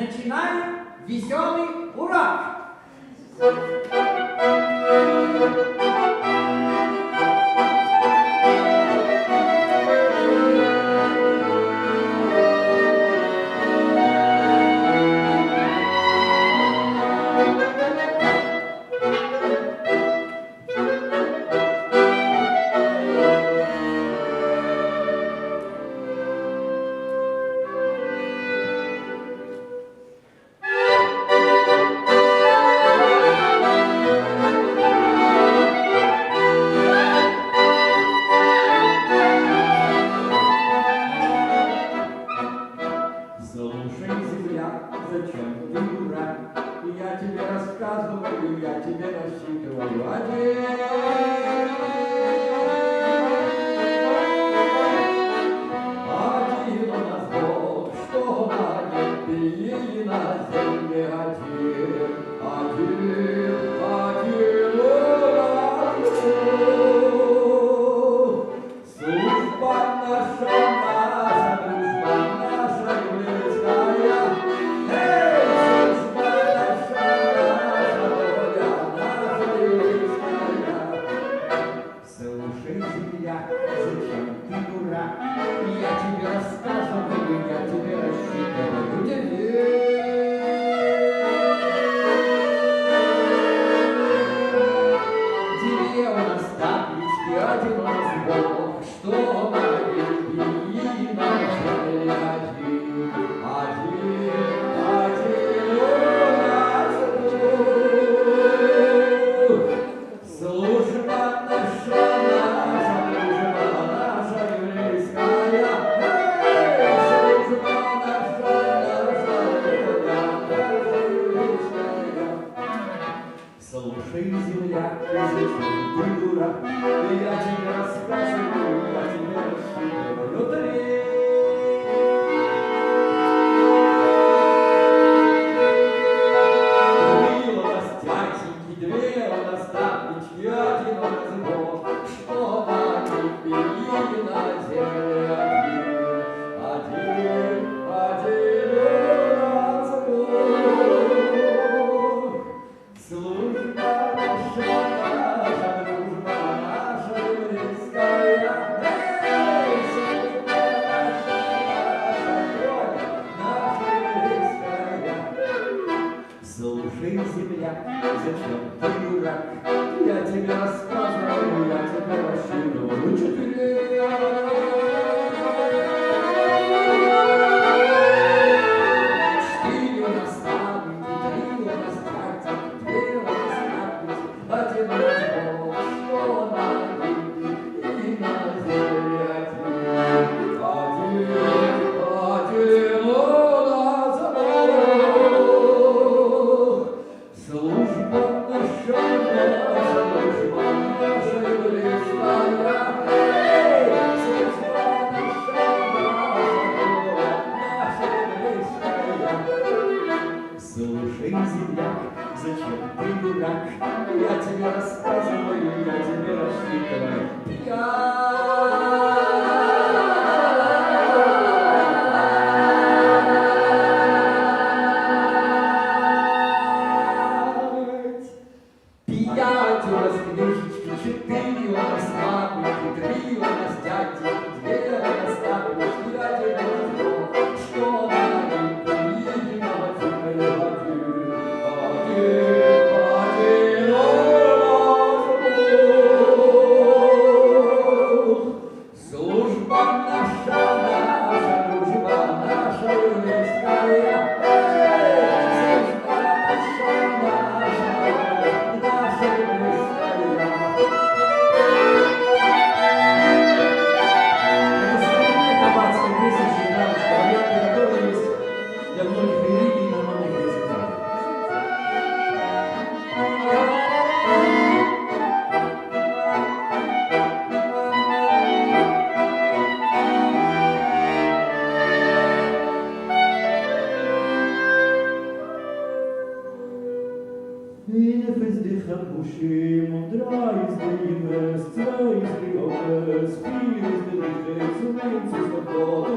Начинаем веселый урок. Зачем ты дурак? Я тебе рассказываю, я тебе рассчитываю один. Один у нас Бог, что один, ты на земле один. Один у нас Бог. Служба наша, дружба наша еврейская. Зачем ты дурак? Я тебе рассказываю, я тебе рассчитываю Тебе у нас таблички, один у нас Бог, что на любви на земле один. Один у нас Бог. Служба наша. Слушай, земля, зачем ты дурак? Я тебе рассказываю, я тебе рассчитываю три. Две у нас тятеньки, две у нас таблички, один у нас Бог, что на небе и на земле один у нас Бог. Служба наша, дружба наша еврейская. Слушай, земля, зачем ты дурак? Я тебе рассказываю, я тебе рассчитываю четыре. Четыре у нас таблички, три у нас тятеньки, две у нас таблички, один у нас Бог, что на небе и на земле один. Один у нас Бог. Служба наша еврейская. Слушай, земля, зачем ты дурак? Я тебе рассказываю, я тебе рассчитываю. Пять у нас книжечки, четыре у нас таблички, три у нас тятеньки, две у нас таблички, один у нас Бог, что на небе и на земле один. Один у нас Бог. Служба наша, дружба наша еврейская. Для многих религий на многих языках. חבושים ודרייס דיימס, צייס די אופס, פייס די ליכס, ומיינסס נפות,